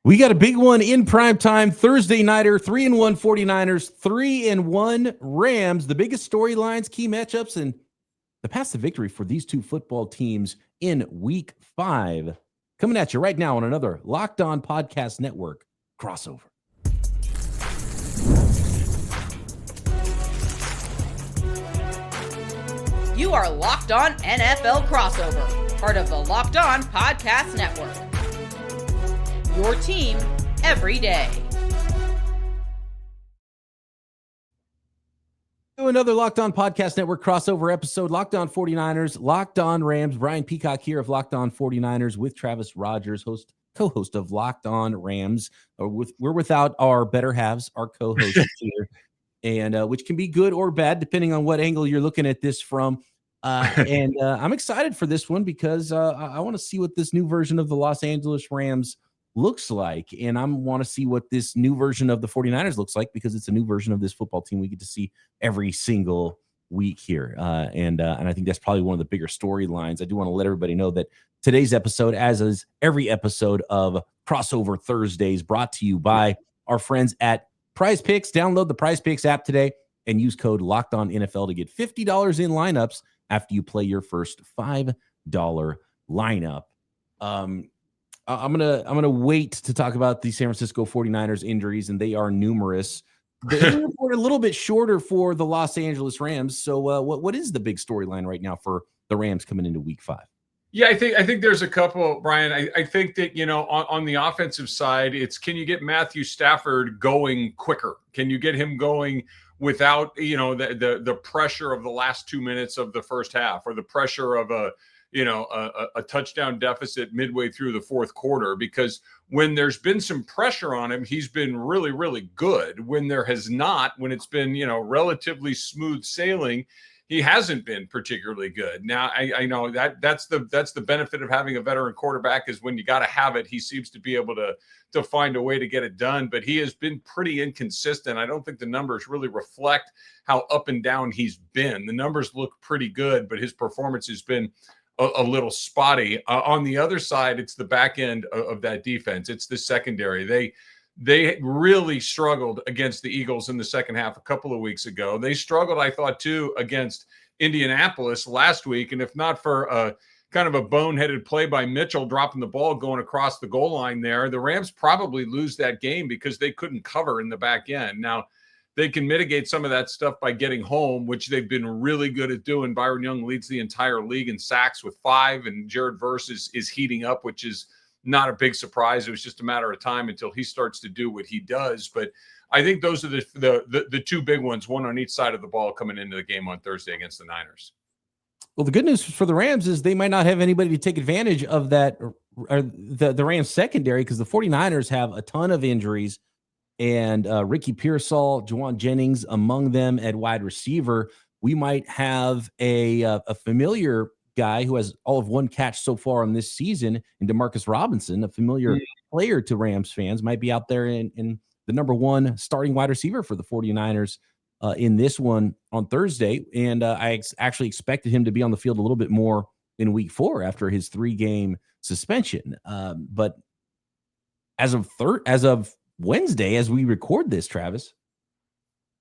We got a big one in prime time. Thursday nighter, 3-1 49ers, 3-1 Rams. The biggest storylines, key matchups, and the path to victory for these two football teams in week 5. Coming at you right now on another Locked On Podcast Network crossover. You are Locked On NFL Crossover, part of the Locked On Podcast Network. Your team every day. Another Locked On Podcast Network crossover episode. Locked On 49ers, Locked On Rams. Brian Peacock here of Locked On 49ers with Travis Rodgers, co-host of Locked On Rams. We're without our better halves, our co-hosts here, and which can be good or bad depending on what angle you're looking at this from. I'm excited for this one because I want to see what this new version of the Los Angeles Rams looks like, and I want to see what this new version of the 49ers looks like because it's a new version of this football team we get to see every single week here. And I think that's probably one of the bigger storylines. I do want to let everybody know that today's episode, as is every episode of Crossover Thursdays, brought to you by our friends at Prize Picks. Download the Prize Picks app today and use code LOCKEDONNFL to get $50 in lineups after you play your first $5 lineup. I'm gonna wait to talk about the San Francisco 49ers injuries, and they are numerous. The injury report a little bit shorter for the Los Angeles Rams. So what is the big storyline right now for the Rams coming into week 5? Yeah, I think there's a couple, Brian. I think that, on the offensive side, it's can you get Matthew Stafford going quicker? Can you get him going without, the pressure of the last 2 minutes of the first half or the pressure of a touchdown deficit midway through the fourth quarter? Because when there's been some pressure on him, he's been really, really good. When there has not, when it's been, relatively smooth sailing, he hasn't been particularly good. Now, I know that's the benefit of having a veteran quarterback is when you got to have it, he seems to be able to find a way to get it done, but he has been pretty inconsistent. I don't think the numbers really reflect how up and down he's been. The numbers look pretty good, but his performance has been a little spotty. On the other side, it's the back end of that defense. It's the secondary. They really struggled against the Eagles in the second half a couple of weeks ago. They struggled, I thought, too, against Indianapolis last week. And if not for a kind of a boneheaded play by Mitchell dropping the ball going across the goal line there, the Rams probably lose that game because they couldn't cover in the back end. Now, they can mitigate some of that stuff by getting home, which they've been really good at doing. Byron Young leads the entire league in sacks with 5, and Jared Verse is heating up, which is not a big surprise. It was just a matter of time until he starts to do what he does. But I think those are the two big ones, one on each side of the ball coming into the game on Thursday against the Niners. Well, the good news for the Rams is they might not have anybody to take advantage of that, or the Rams secondary, because the 49ers have a ton of injuries. And Ricky Pearsall, Juwan Jennings among them at wide receiver. We might have a familiar guy who has all of one catch so far on this season in DeMarcus Robinson, a familiar player to Rams fans, might be out there in the number 1 starting wide receiver for the 49ers in this one on Thursday. And I actually expected him to be on the field a little bit more in week 4 after his 3-game suspension. But as of Wednesday, as we record this, Travis,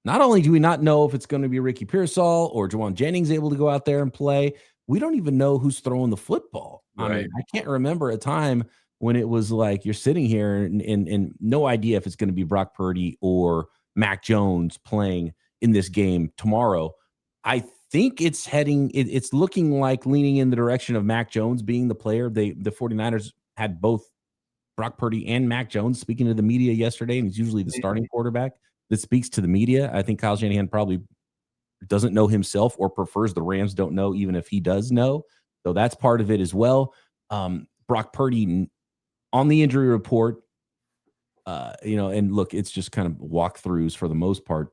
not only do we not know if it's going to be Ricky Pearsall or Juwan Jennings able to go out there and play, we don't even know who's throwing the football. Right. I mean, I can't remember a time when it was like you're sitting here and no idea if it's going to be Brock Purdy or Mac Jones playing in this game tomorrow. I think it's looking like leaning in the direction of Mac Jones being the player. The 49ers had both Brock Purdy and Mac Jones speaking to the media yesterday, and he's usually the starting quarterback that speaks to the media. I think Kyle Shanahan probably doesn't know himself or prefers the Rams don't know, even if he does know. So that's part of it as well. Brock Purdy on the injury report, and look, it's just kind of walkthroughs for the most part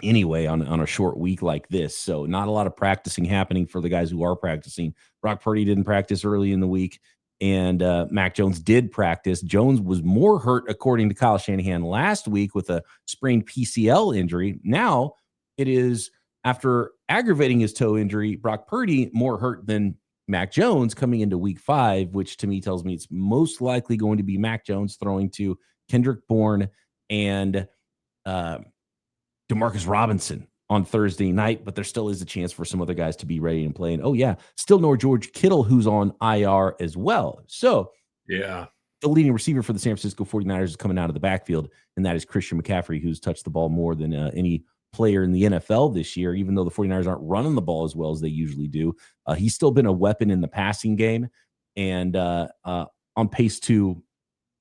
anyway on a short week like this. So not a lot of practicing happening for the guys who are practicing. Brock Purdy didn't practice early in the week. And Mac Jones did practice. Jones was more hurt, according to Kyle Shanahan, last week with a sprained PCL injury. Now it is, after aggravating his toe injury, Brock Purdy more hurt than Mac Jones coming into week 5, which to me tells me it's most likely going to be Mac Jones throwing to Kendrick Bourne and Demarcus Robinson on Thursday night, but there still is a chance for some other guys to be ready and playing. Oh, yeah. Still no George Kittle, who's on IR as well. So, yeah, the leading receiver for the San Francisco 49ers is coming out of the backfield, and that is Christian McCaffrey, who's touched the ball more than any player in the NFL this year, even though the 49ers aren't running the ball as well as they usually do. He's still been a weapon in the passing game and on pace to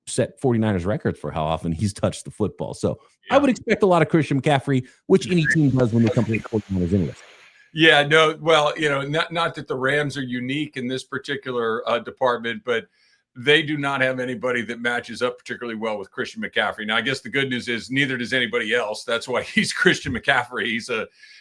set 49ers records for how often he's touched the football. So I would expect a lot of Christian McCaffrey, which any team does when they come to the 49ers anyway. Yeah, no, well, not that the Rams are unique in this particular department, but they do not have anybody that matches up particularly well with Christian McCaffrey. Now, I guess the good news is neither does anybody else. That's why he's Christian McCaffrey.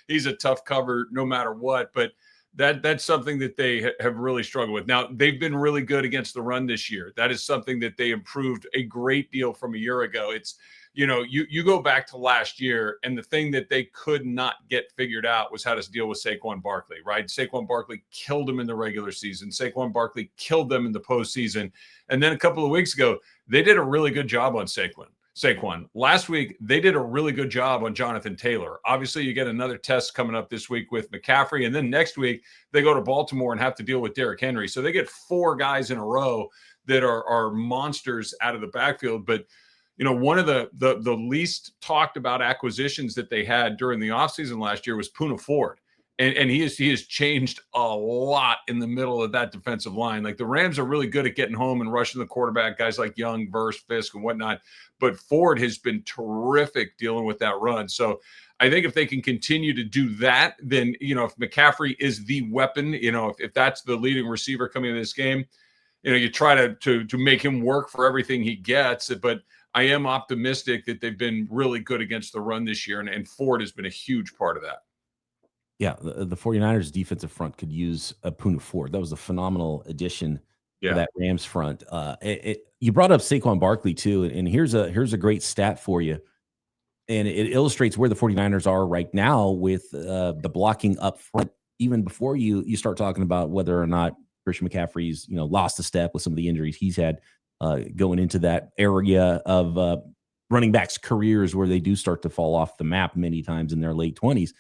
He's a tough cover no matter what, but that's something that they have really struggled with. Now, they've been really good against the run this year. That is something that they improved a great deal from a year ago. It's, you go back to last year, and the thing that they could not get figured out was how to deal with Saquon Barkley, right? Saquon Barkley killed him in the regular season. Saquon Barkley killed them in the postseason. And then a couple of weeks ago, they did a really good job on Saquon. Last week, they did a really good job on Jonathan Taylor. Obviously, you get another test coming up this week with McCaffrey. And then next week, they go to Baltimore and have to deal with Derrick Henry. So they get 4 guys in a row that are monsters out of the backfield. But one of the least talked about acquisitions that they had during the offseason last year was Poona Ford. And he has changed a lot in the middle of that defensive line. Like, the Rams are really good at getting home and rushing the quarterback, guys like Young, Verse, Fisk, and whatnot. But Ford has been terrific dealing with that run. So I think if they can continue to do that, then, if McCaffrey is the weapon, if that's the leading receiver coming into this game, you try to make him work for everything he gets. But I am optimistic that they've been really good against the run this year, and Ford has been a huge part of that. Yeah, the 49ers defensive front could use a Poona Ford. That was a phenomenal addition to that Rams front. You brought up Saquon Barkley too, and here's a great stat for you. And it illustrates where the 49ers are right now with the blocking up front, even before you start talking about whether or not Christian McCaffrey's lost a step with some of the injuries he's had going into that area of running backs' careers where they do start to fall off the map many times in their late 20s.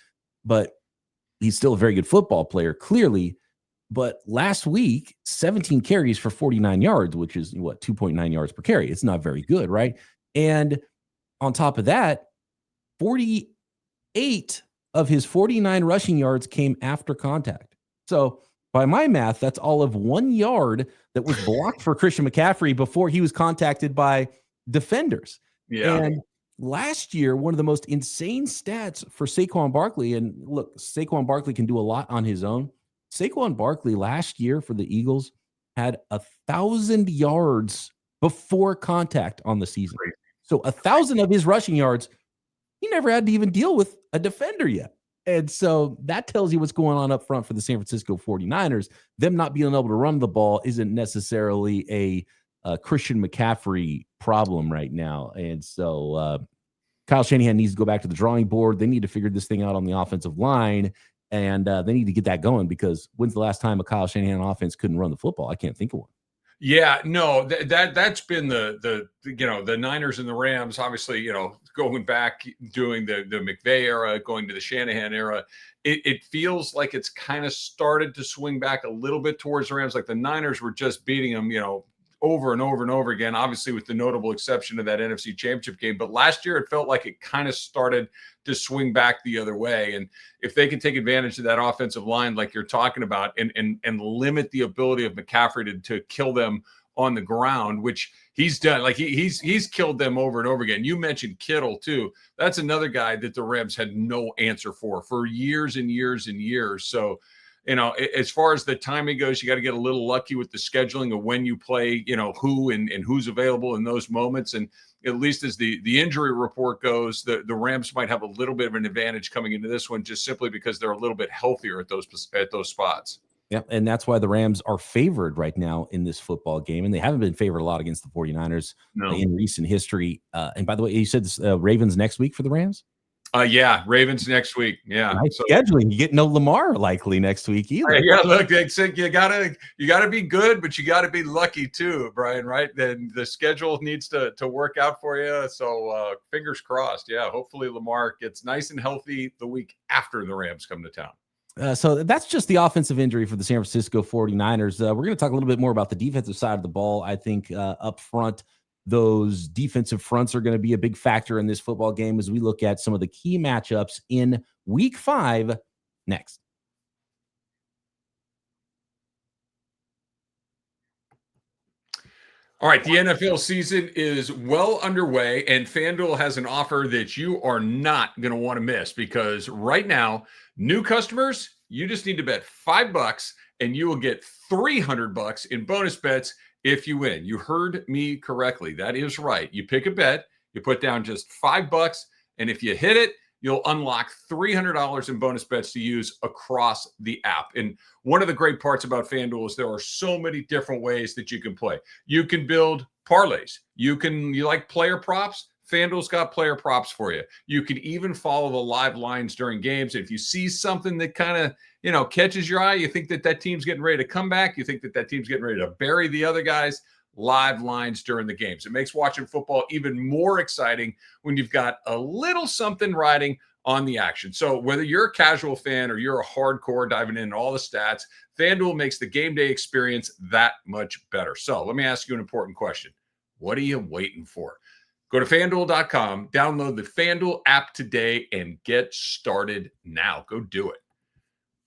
But he's still a very good football player, clearly. But last week, 17 carries for 49 yards, which is 2.9 yards per carry. It's not very good, right? And on top of that, 48 of his 49 rushing yards came after contact. So by my math, that's all of 1 yard that was blocked for Christian McCaffrey before he was contacted by defenders. Yeah. And last year, one of the most insane stats for Saquon Barkley, and look, Saquon Barkley can do a lot on his own. Saquon Barkley last year for the Eagles had 1,000 yards before contact on the season. Great. So 1,000 of his rushing yards, he never had to even deal with a defender yet. And so that tells you what's going on up front for the San Francisco 49ers. Them not being able to run the ball isn't necessarily a Christian McCaffrey problem right now. And so Kyle Shanahan needs to go back to the drawing board. They need to figure this thing out on the offensive line, and they need to get that going, because when's the last time a Kyle Shanahan offense couldn't run the football? I can't think of one. Yeah, no, that's been the Niners and the Rams, obviously, going back doing the McVay era, going to the Shanahan era. It feels like it's kind of started to swing back a little bit towards the Rams. Like, the Niners were just beating them, over and over and over again, obviously with the notable exception of that NFC Championship game. But last year, it felt like it kind of started to swing back the other way. And if they can take advantage of that offensive line, like you're talking about, and limit the ability of McCaffrey to kill them on the ground, which he's done. Like, he's killed them over and over again. You mentioned Kittle too. That's another guy that the Rams had no answer for years and years and years. So, as far as the timing goes, you got to get a little lucky with the scheduling of when you play, who and who's available in those moments. And at least as the injury report goes, the Rams might have a little bit of an advantage coming into this one, just simply because they're a little bit healthier at those spots. Yeah, and that's why the Rams are favored right now in this football game, and they haven't been favored a lot against the 49ers in recent history. And by the way, you said Ravens next week for the Rams? Yeah, Ravens next week. Yeah, nice scheduling. You get no Lamar likely next week either. Yeah, look, they said you gotta be good, but you gotta be lucky too, Brian. Right? Then the schedule needs to work out for you. So fingers crossed. Yeah, hopefully Lamar gets nice and healthy the week after the Rams come to town. So that's just the offensive injury for the San Francisco 49ers. We're going to talk a little bit more about the defensive side of the ball. I think up front, those defensive fronts are going to be a big factor in this football game as we look at some of the key matchups in week 5 next. All right, the NFL season is well underway, and FanDuel has an offer that you are not going to want to miss because right now, new customers, you just need to bet $5 and you will get $300 in bonus bets if you win. You heard me correctly. That is right. You pick a bet, you put down just $5, and if you hit it, you'll unlock $300 in bonus bets to use across the app. And one of the great parts about FanDuel is there are so many different ways that you can play. You can build parlays. You like player props? FanDuel's got player props for you. You can even follow the live lines during games. If you see something that kind of, catches your eye, you think that team's getting ready to come back, you think that team's getting ready to bury the other guys, live lines during the games. It makes watching football even more exciting when you've got a little something riding on the action. So whether you're a casual fan or you're a hardcore diving in all the stats, FanDuel makes the game day experience that much better. So let me ask you an important question. What are you waiting for? Go to FanDuel.com, download the FanDuel app today, and get started now. Go do it.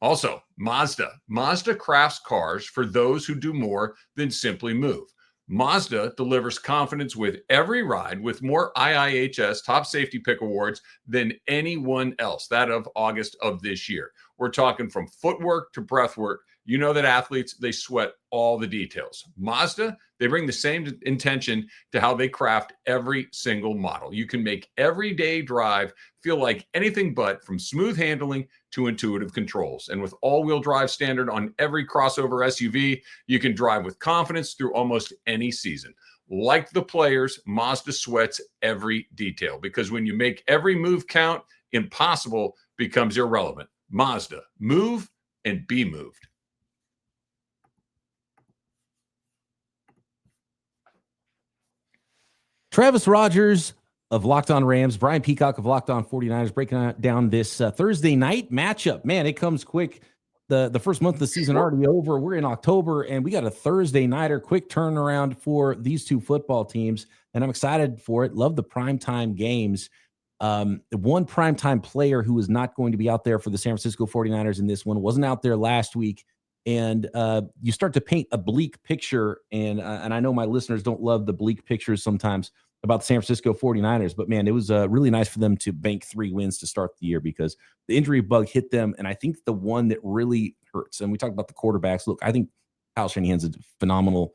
Also, Mazda. Mazda crafts cars for those who do more than simply move. Mazda delivers confidence with every ride with more IIHS Top Safety Pick awards than anyone else, that of August of this year. We're talking from footwork to breathwork. You know that athletes, they sweat all the details. Mazda, they bring the same intention to how they craft every single model. You can make everyday drive feel like anything but, from smooth handling to intuitive controls. And with all-wheel drive standard on every crossover SUV, you can drive with confidence through almost any season. Like the players, Mazda sweats every detail because when you make every move count, impossible becomes irrelevant. Mazda, move and be moved. Travis Rodgers of Locked On Rams, Brian Peacock of Locked On 49ers breaking down this Thursday night matchup. Man, it comes quick. The first month of the season already over. We're in October, and we got a Thursday nighter, quick turnaround for these two football teams, and I'm excited for it. Love the primetime games. One primetime player who is not going to be out there for the San Francisco 49ers in this one wasn't out there last week, and you start to paint a bleak picture, and I know my listeners don't love the bleak pictures sometimes about the San Francisco 49ers, but man, it was really nice for them to bank 3 wins to start the year because the injury bug hit them. And I think the one that really hurts, and we talked about the quarterbacks. Look, I think Kyle Shanahan's a phenomenal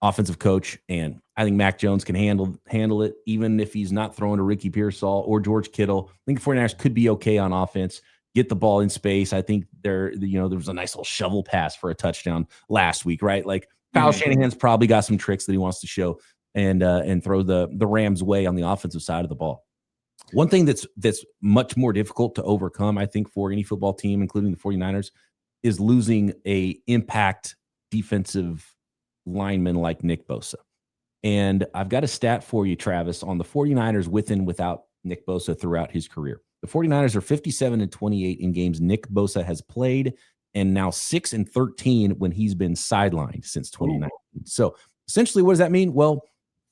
offensive coach, and I think Mac Jones can handle it, even if he's not throwing to Ricky Pearsall or George Kittle. I think the 49ers could be okay on offense, get the ball in space. I think there was a nice little shovel pass for a touchdown last week, right? Like Kyle Shanahan's probably got some tricks that he wants to show and throw the Rams' way on the offensive side of the ball. One thing that's much more difficult to overcome, I think, for any football team, including the 49ers, is losing a impact defensive lineman like Nick Bosa. And I've got a stat for you, Travis, on the 49ers with and without Nick Bosa throughout his career. The 49ers are 57-28 in games Nick Bosa has played, and now 6-13 when he's been sidelined since 2019. So essentially, what does that mean? Well,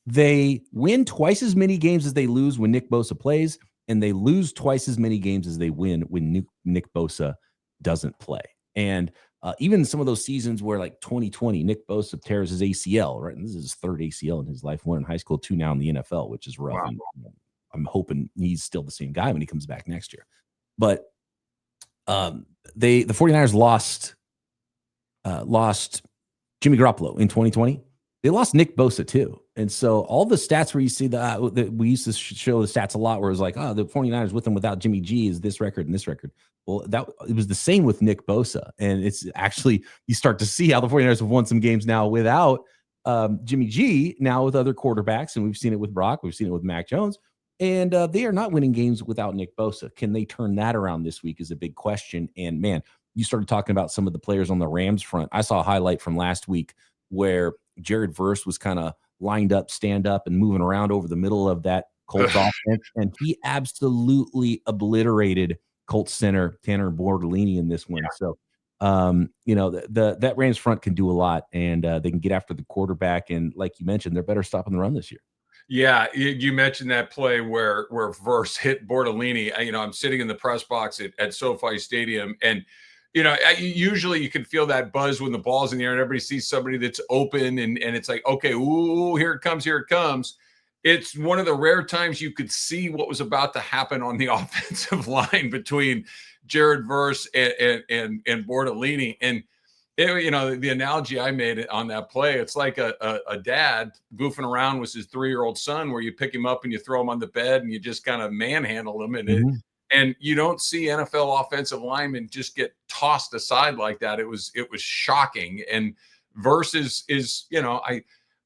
they win twice as many games as they lose when Nick Bosa plays, and they lose twice as many games as they win when Nick Bosa doesn't play. And even some of those seasons where, like 2020, Nick Bosa tears his ACL, right? And this is his 3rd ACL in his life, 1 in high school, 2 now in the NFL, which is rough. Wow. And I'm hoping he's still the same guy when he comes back next year. But the 49ers lost Jimmy Garoppolo in 2020. They lost Nick Bosa too. And so all the stats where you see that we used to show the stats a lot where it was like, the 49ers with and without Jimmy G is this record and this record. Well, it was the same with Nick Bosa. And it's actually, you start to see how the 49ers have won some games now without Jimmy G, now with other quarterbacks. And we've seen it with Brock. We've seen it with Mac Jones. And they are not winning games without Nick Bosa. Can they turn that around this week is a big question. And man, you started talking about some of the players on the Rams front. I saw a highlight from last week where Jared Verse was kind of lined up, stand up, and moving around over the middle of that Colts offense. And he absolutely obliterated Colts center Tanner Bortolini in this one. Yeah. So, that Rams front can do a lot, and they can get after the quarterback. And like you mentioned, they're better stopping the run this year. Yeah, you mentioned that play where Verse hit Bortolini. I'm sitting in the press box at SoFi Stadium, and usually you can feel that buzz when the ball's in the air and everybody sees somebody that's open, and it's like, okay, ooh, here it comes. It's one of the rare times you could see what was about to happen on the offensive line between Jared Verse and Bortolini. And the analogy I made on that play, it's like a dad goofing around with his 3-year-old son, where you pick him up and you throw him on the bed and you just kind of manhandle him. And you don't see NFL offensive linemen just get tossed aside like that. It was shocking. And Verse is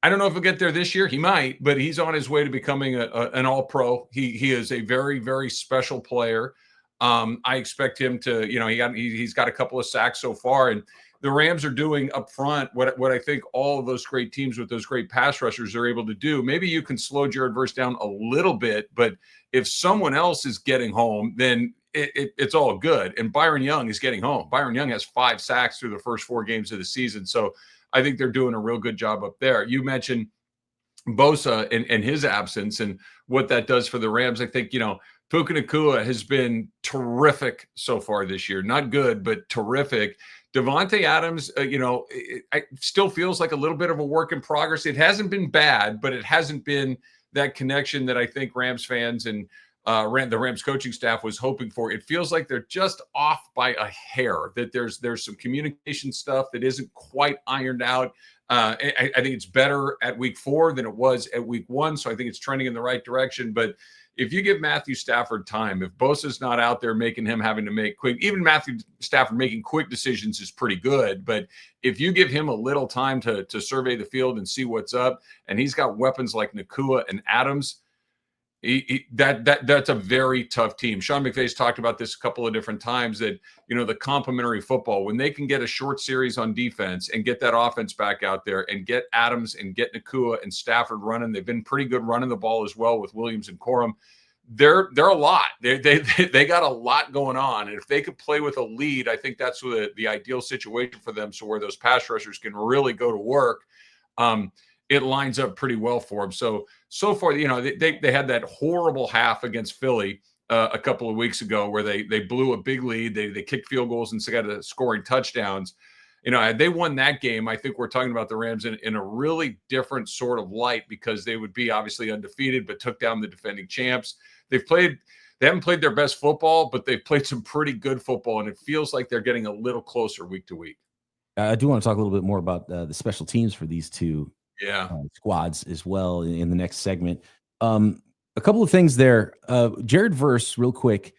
I don't know if he'll get there this year. He might, but he's on his way to becoming an all-pro. He is a very, very special player. I expect him to, he's got a couple of sacks so far, and the Rams are doing up front what I think all of those great teams with those great pass rushers are able to do. Maybe you can slow Jared Verse down a little bit, but if someone else is getting home, then it's all good. And Byron Young is getting home. Byron Young has 5 sacks through the first 4 games of the season. So I think they're doing a real good job up there. You mentioned Bosa and his absence and what that does for the Rams. I think, Puka Nacua has been terrific so far this year. Not good, but terrific. Devontae Adams, it still feels like a little bit of a work in progress. It hasn't been bad, but it hasn't been that connection that I think Rams fans and the Rams coaching staff was hoping for. It feels like they're just off by a hair, that there's some communication stuff that isn't quite ironed out. I think it's better at week 4 than it was at week 1. So I think it's trending in the right direction. But if you give Matthew Stafford time, if Bosa's not out there making him having to make quick, even Matthew Stafford making quick decisions is pretty good. But if you give him a little time to survey the field and see what's up, and he's got weapons like Nacua and Adams, that's a very tough team. Sean McVay's talked about this a couple of different times, that the complementary football, when they can get a short series on defense and get that offense back out there and get Adams and get Nacua and Stafford running, they've been pretty good running the ball as well with Williams and Corum. They're a lot. They got a lot going on, and if they could play with a lead, I think that's the ideal situation for them. So where those pass rushers can really go to work. It lines up pretty well for them. So far, they had that horrible half against Philly a couple of weeks ago where they blew a big lead. They kicked field goals instead of scoring touchdowns. Had they won that game, I think we're talking about the Rams in a really different sort of light, because they would be obviously undefeated, but took down the defending champs. They haven't played their best football, but they've played some pretty good football, and it feels like they're getting a little closer week to week. I do want to talk a little bit more about the special teams for these two squads as well in the next segment. A couple of things there. Jared Verse, real quick.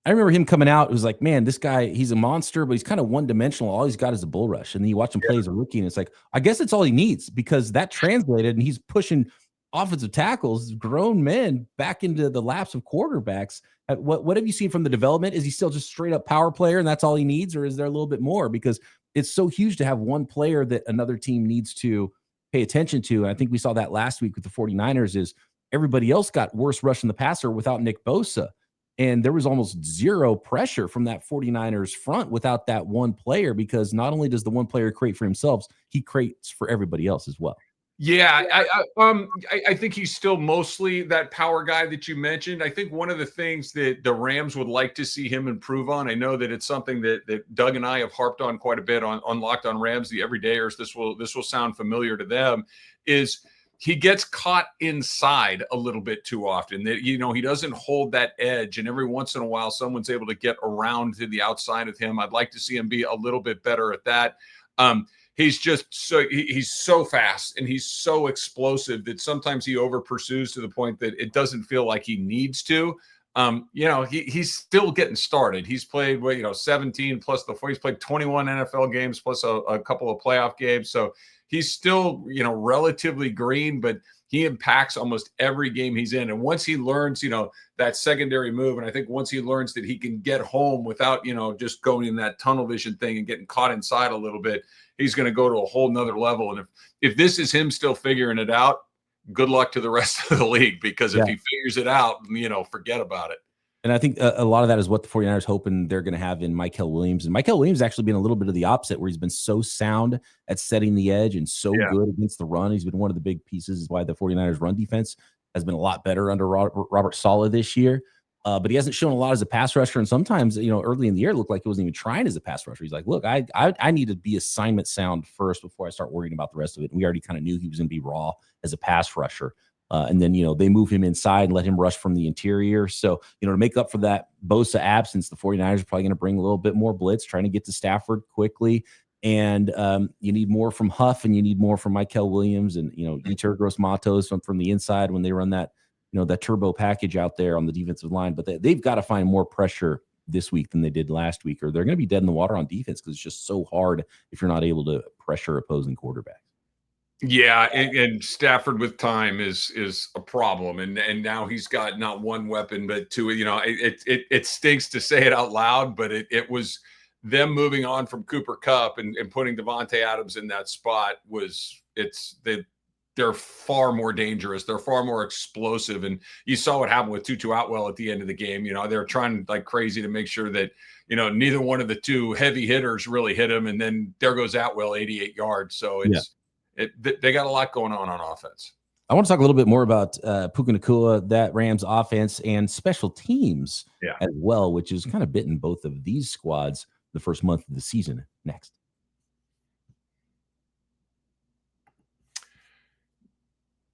I remember him coming out. It was like, man, this guy, he's a monster, but he's kind of one-dimensional. All he's got is a bull rush. And then you watch him play as a rookie, and it's like, I guess it's all he needs, because that translated, and he's pushing offensive tackles, grown men, back into the laps of quarterbacks. What have you seen from the development? Is he still just straight up power player and that's all he needs? Or is there a little bit more? Because it's so huge to have one player that another team needs to pay attention to. And I think we saw that last week with the 49ers, is everybody else got worse rushing the passer without Nick Bosa. And there was almost zero pressure from that 49ers front without that one player, because not only does the one player create for himself, he creates for everybody else as well. Yeah, I think he's still mostly that power guy that you mentioned. I think one of the things that the Rams would like to see him improve on, I know that it's something that Doug and I have harped on quite a bit on Locked on Rams, the everydayers. This will sound familiar to them, is he gets caught inside a little bit too often. That he doesn't hold that edge, and every once in a while someone's able to get around to the outside of him. I'd like to see him be a little bit better at that. He's just he's so fast and he's so explosive that sometimes he over pursues to the point that it doesn't feel like he needs to. He's still getting started. He's played 17 plus the 4. He's played 21 NFL games plus a couple of playoff games. So he's still relatively green, but he impacts almost every game he's in. And once he learns, that secondary move, and I think once he learns that he can get home without, just going in that tunnel vision thing and getting caught inside a little bit, he's going to go to a whole nother level. And if this is him still figuring it out, good luck to the rest of the league, because if he figures it out, forget about it. And I think a lot of that is what the 49ers hoping they're going to have in Mykel Williams. And Mykel Williams actually been a little bit of the opposite, where he's been so sound at setting the edge and so good against the run. He's been one of the big pieces why the 49ers run defense has been a lot better under Robert Saleh this year. But he hasn't shown a lot as a pass rusher. And sometimes, early in the year, it looked like he wasn't even trying as a pass rusher. He's like, look, I need to be assignment sound first before I start worrying about the rest of it. And we already kind of knew he was going to be raw as a pass rusher. And then, they move him inside and let him rush from the interior. So, to make up for that Bosa absence, the 49ers are probably going to bring a little bit more blitz, trying to get to Stafford quickly. And you need more from Huff, and you need more from Mykel Williams and, Yetur Gross-Matos from the inside when they run that, that turbo package out there on the defensive line. But they've got to find more pressure this week than they did last week, or they're going to be dead in the water on defense, because it's just so hard if you're not able to pressure opposing quarterbacks. Yeah, and Stafford with time is a problem, and now he's got not one weapon but two. It stinks to say it out loud, but it was them moving on from Cooper Kupp and putting Devontae Adams in that spot they're far more dangerous. They're far more explosive, and you saw what happened with Tutu Atwell at the end of the game. They're trying like crazy to make sure that neither one of the two heavy hitters really hit him, and then there goes Atwell 88 yards. So they got a lot going on offense. I want to talk a little bit more about Puka Nacua, that Rams offense, and special teams as well, which is kind of bitten both of these squads the first month of the season. Next.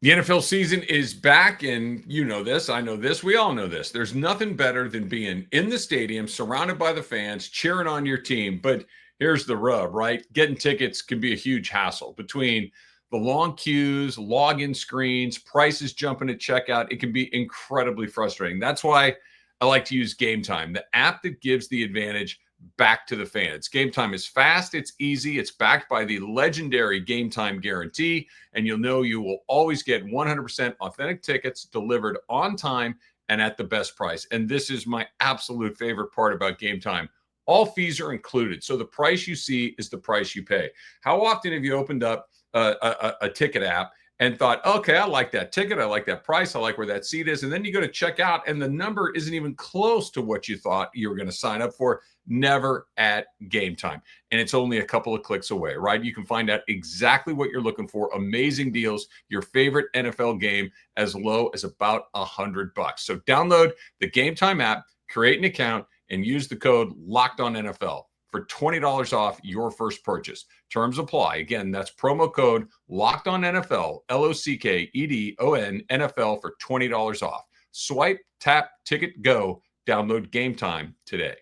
The NFL season is back, and you know this, I know this, we all know this. There's nothing better than being in the stadium, surrounded by the fans, cheering on your team. But here's the rub, right? Getting tickets can be a huge hassle between the long queues, login screens, prices jumping at checkout. It can be incredibly frustrating. That's why I like to use Gametime, the app that gives the advantage back to the fans. Gametime is fast, it's easy, it's backed by the legendary Gametime guarantee, and you'll know you will always get 100% authentic tickets delivered on time and at the best price. And this is my absolute favorite part about Gametime. All fees are included, so the price you see is the price you pay. How often have you opened up a ticket app and thought, okay, I like that ticket, I like that price, I like where that seat is, and then you go to check out and the number isn't even close to what you thought you were going to sign up for? Never at Gametime. And it's only a couple of clicks away, right? You can find out exactly what you're looking for. Amazing deals, your favorite NFL game as low as about $100. So download the Gametime app, create an account, and use the code LOCKEDONNFL for $20 off your first purchase. Terms apply. Again, that's promo code LOCKEDONNFL, LOCKEDON NFL for $20 off. Swipe, tap, ticket, go. Download Gametime today.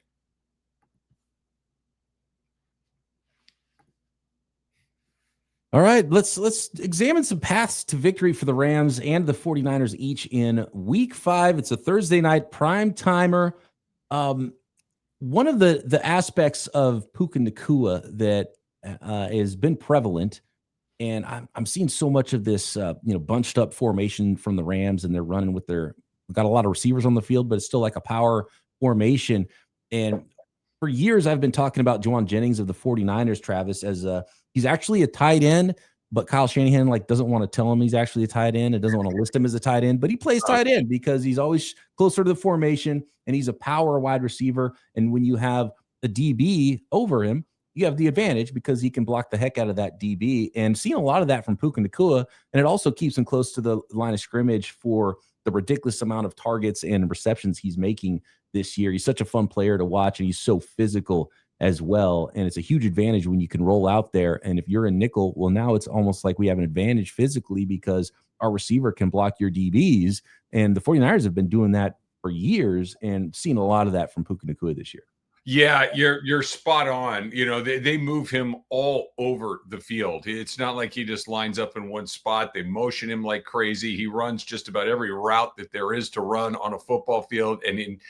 All right, let's examine some paths to victory for the Rams and the 49ers each in week 5. It's a Thursday night prime timer. One of the aspects of Puka Nacua that has been prevalent, and I'm seeing so much of this, bunched up formation from the Rams, and they're running with got a lot of receivers on the field, but it's still like a power formation. And for years, I've been talking about Juwan Jennings of the 49ers, Travis, as he's actually a tight end, but Kyle Shanahan doesn't want to tell him he's actually a tight end and doesn't want to list him as a tight end, but he plays tight end because he's always closer to the formation and he's a power wide receiver. And when you have a DB over him, you have the advantage because he can block the heck out of that DB. And seeing a lot of that from Puka Nacua, and it also keeps him close to the line of scrimmage for the ridiculous amount of targets and receptions he's making this year. He's such a fun player to watch, and he's so physical as well. And it's a huge advantage when you can roll out there. And if you're a nickel, well, now it's almost like we have an advantage physically because our receiver can block your DBs. And the 49ers have been doing that for years and seen a lot of that from Puka Nacua this year. Yeah, you're spot on. They move him all over the field. It's not like he just lines up in one spot. They motion him like crazy. He runs just about every route that there is to run on a football field. And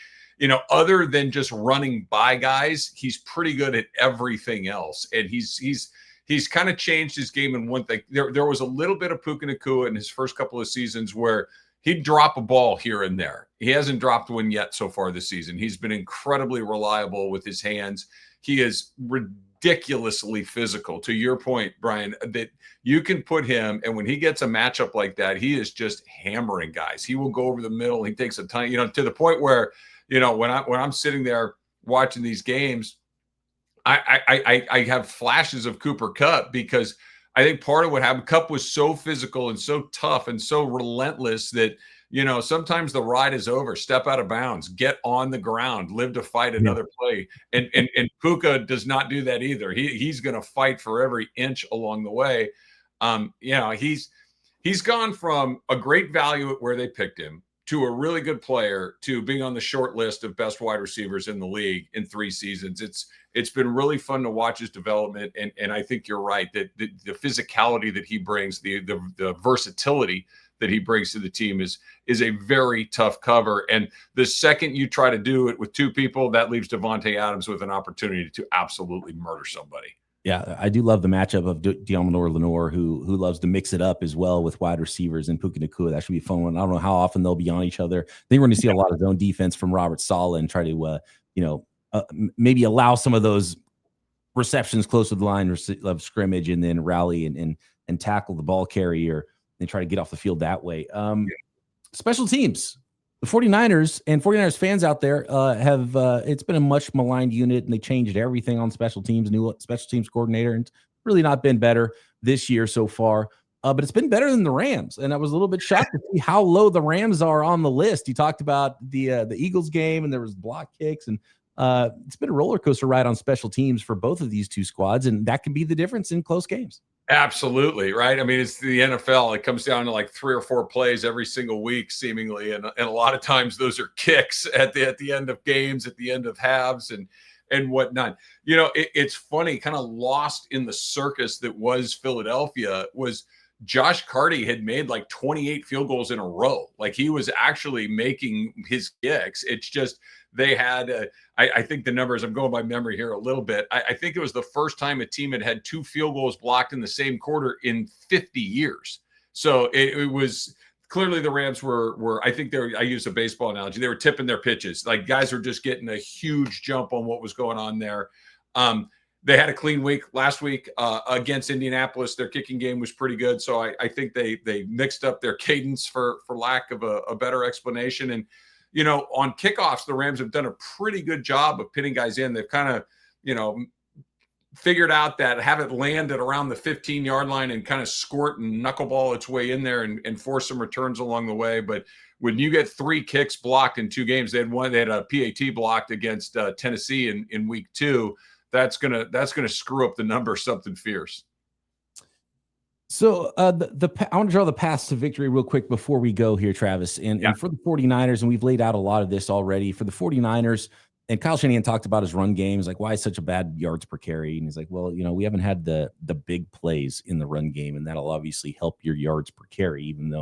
other than just running by guys, he's pretty good at everything else. And he's he's kind of changed his game in one thing. There was a little bit of Puka Nacua in his first couple of seasons where he'd drop a ball here and there. He hasn't dropped one yet so far this season. He's been incredibly reliable with his hands. He is ridiculously physical. To your point, Brian, that you can put him, and when he gets a matchup like that, he is just hammering guys. He will go over the middle. He takes a ton, to the point where, when I'm sitting there watching these games, I have flashes of Cooper Kupp, because I think part of what happened, Kupp was so physical and so tough and so relentless that, sometimes the ride is over. Step out of bounds, get on the ground, live to fight another play. And Puka does not do that either. He's going to fight for every inch along the way. He's gone from a great value at where they picked him to a really good player to being on the short list of best wide receivers in the league in 3 seasons. It's been really fun to watch his development. And I think you're right that the physicality that he brings, the versatility that he brings to the team is a very tough cover. And the second you try to do it with 2 people, that leaves Davante Adams with an opportunity to absolutely murder somebody. Yeah, I do love the matchup of Deommodore Lenoir, who loves to mix it up as well with wide receivers, and Puka Nacua. That should be a fun one. I don't know how often they'll be on each other. I think we're going to see a lot of zone defense from Robert Saleh and try to, maybe allow some of those receptions close to the line of scrimmage, and then rally and tackle the ball carrier and try to get off the field that way. Special teams. The 49ers and 49ers fans out there have it's been a much maligned unit, and they changed everything on special teams, new special teams coordinator, and it's really not been better this year so far. But it's been better than the Rams, and I was a little bit shocked to see how low the Rams are on the list. You talked about the Eagles game, and there was block kicks, and it's been a roller coaster ride on special teams for both of these 2 squads, and that can be the difference in close games. Absolutely. Right. I mean, it's the NFL. It comes down to like 3 or 4 plays every single week, seemingly. And a lot of times those are kicks at the end of games, at the end of halves and whatnot. It's funny, kind of lost in the circus that was Philadelphia was Josh Carty had made like 28 field goals in a row. Like, he was actually making his kicks. It's just, they had, I think the numbers, I'm going by memory here a little bit. I think it was the first time a team had 2 field goals blocked in the same quarter in 50 years. So it was clearly the Rams were, I think I use a baseball analogy. They were tipping their pitches. Like, guys were just getting a huge jump on what was going on there. They had a clean week last week against Indianapolis. Their kicking game was pretty good. So I think they mixed up their cadence for lack of a better explanation. And, on kickoffs, the Rams have done a pretty good job of pitting guys in. They've kind of, figured out that have it land at around the 15-yard line and kind of squirt and knuckleball its way in there and force some returns along the way. But when you get 3 kicks blocked in 2 games, they had a PAT blocked against Tennessee in week 2. That's gonna screw up the number something fierce. So I want to draw the path to victory real quick before we go here, Travis. And for the 49ers, and we've laid out a lot of this already, for the 49ers, and Kyle Shanahan talked about his run game. He's like, why is such a bad yards per carry? And he's like, well, we haven't had the big plays in the run game, and that'll obviously help your yards per carry, even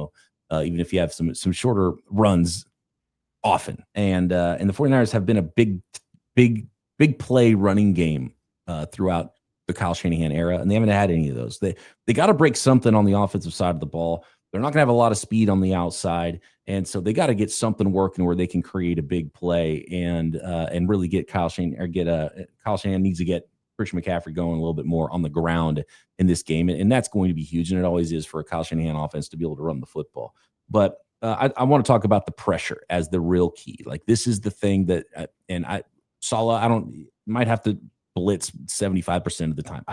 if you have some shorter runs often. And the 49ers have been a big play running game throughout the Kyle Shanahan era, and they haven't had any of those. They got to break something on the offensive side of the ball. They're not going to have a lot of speed on the outside, and so they got to get something working where they can create a big play and really get Kyle Shanahan needs to get Christian McCaffrey going a little bit more on the ground in this game, and that's going to be huge, and it always is for a Kyle Shanahan offense to be able to run the football. But I want to talk about the pressure as the real key. Like, this is the thing that Saleh, might have to blitz 75% of the time.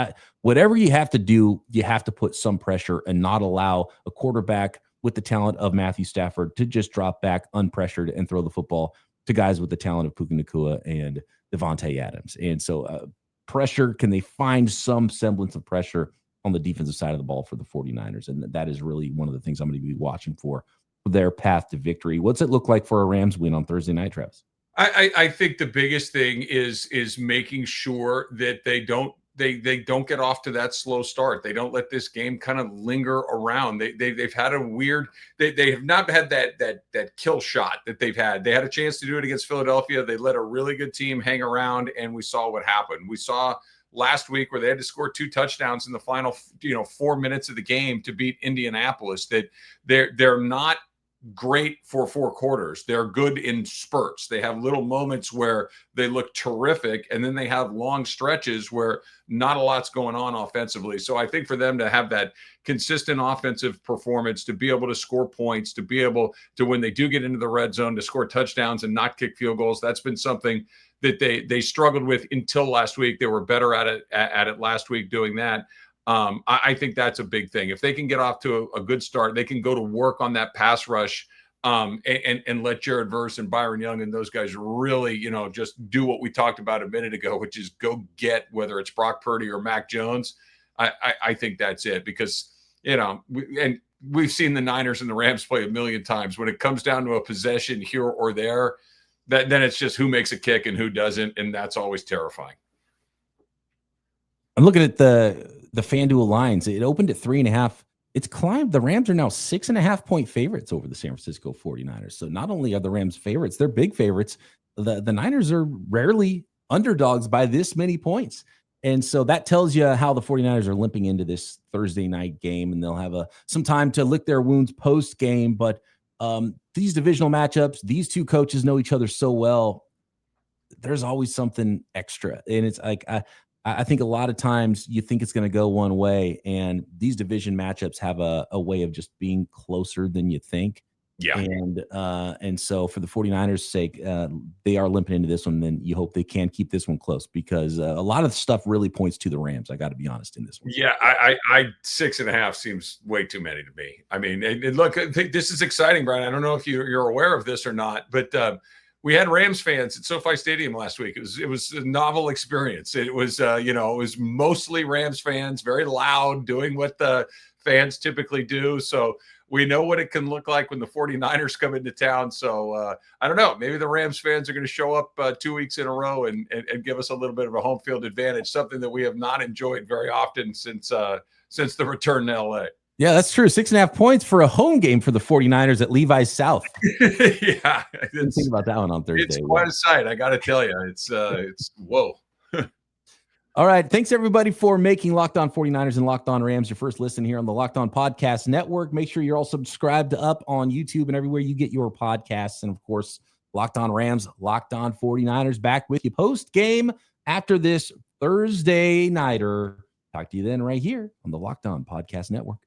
Whatever you have to do, you have to put some pressure and not allow a quarterback with the talent of Matthew Stafford to just drop back unpressured and throw the football to guys with the talent of Puka Nacua and Davante Adams. And so pressure, can they find some semblance of pressure on the defensive side of the ball for the 49ers? And that is really one of the things I'm going to be watching for their path to victory. What's it look like for a Rams win on Thursday night, Travis? I think the biggest thing is making sure that they don't get off to that slow start. They don't let this game kind of linger around. They've had a weird. They have not had that kill shot that they've had. They had a chance to do it against Philadelphia. They let a really good team hang around, and we saw what happened. We saw last week where they had to score 2 touchdowns in the final 4 minutes of the game to beat Indianapolis, that they're not great for 4 quarters. They're good in spurts. They have little moments where they look terrific, and then they have long stretches where not a lot's going on offensively. So I think for them to have that consistent offensive performance, to be able to score points, to be able to, when they do get into the red zone, to score touchdowns and not kick field goals, that's been something that they struggled with until last week. They were better at it last week doing that. I think that's a big thing. If they can get off to a good start, they can go to work on that pass rush and let Jared Verse and Byron Young and those guys really, just do what we talked about a minute ago, which is go get, whether it's Brock Purdy or Mac Jones. I think that's it, because, we've seen the Niners and the Rams play a million times. When it comes down to a possession here or there, then it's just who makes a kick and who doesn't. And that's always terrifying. I'm looking at the FanDuel lines. It opened at 3.5. It's climbed. The Rams are now 6.5 point favorites over the San Francisco 49ers. So not only are the Rams favorites, they're big favorites. The Niners are rarely underdogs by this many points. And so that tells you how the 49ers are limping into this Thursday night game, and they'll have some time to lick their wounds post game. But these divisional matchups, these two coaches know each other so well. There's always something extra. And it's like, I think a lot of times you think it's going to go one way, and these division matchups have a way of just being closer than you think. Yeah. And so for the 49ers' sake, they are limping into this one. Then you hope they can keep this one close, because a lot of stuff really points to the Rams. I got to be honest in this one. Yeah, I 6.5 seems way too many to me. I mean, and look, I think this is exciting, Brian. I don't know if you're aware of this or not, but we had Rams fans at SoFi Stadium last week. It was a novel experience. It was it was mostly Rams fans, very loud, doing what the fans typically do. So we know what it can look like when the 49ers come into town. So I don't know, maybe the Rams fans are going to show up 2 weeks in a row and give us a little bit of a home field advantage, something that we have not enjoyed very often since the return to LA. Yeah, that's true. 6.5 points for a home game for the 49ers at Levi's South. Yeah. Didn't think about that one on Thursday. It's quite a sight, I got to tell you. It's whoa. All right. Thanks, everybody, for making Locked On 49ers and Locked On Rams your first listen here on the Locked On Podcast Network. Make sure you're all subscribed up on YouTube and everywhere you get your podcasts. And, of course, Locked On Rams, Locked On 49ers, back with you post-game after this Thursday nighter. Talk to you then right here on the Locked On Podcast Network.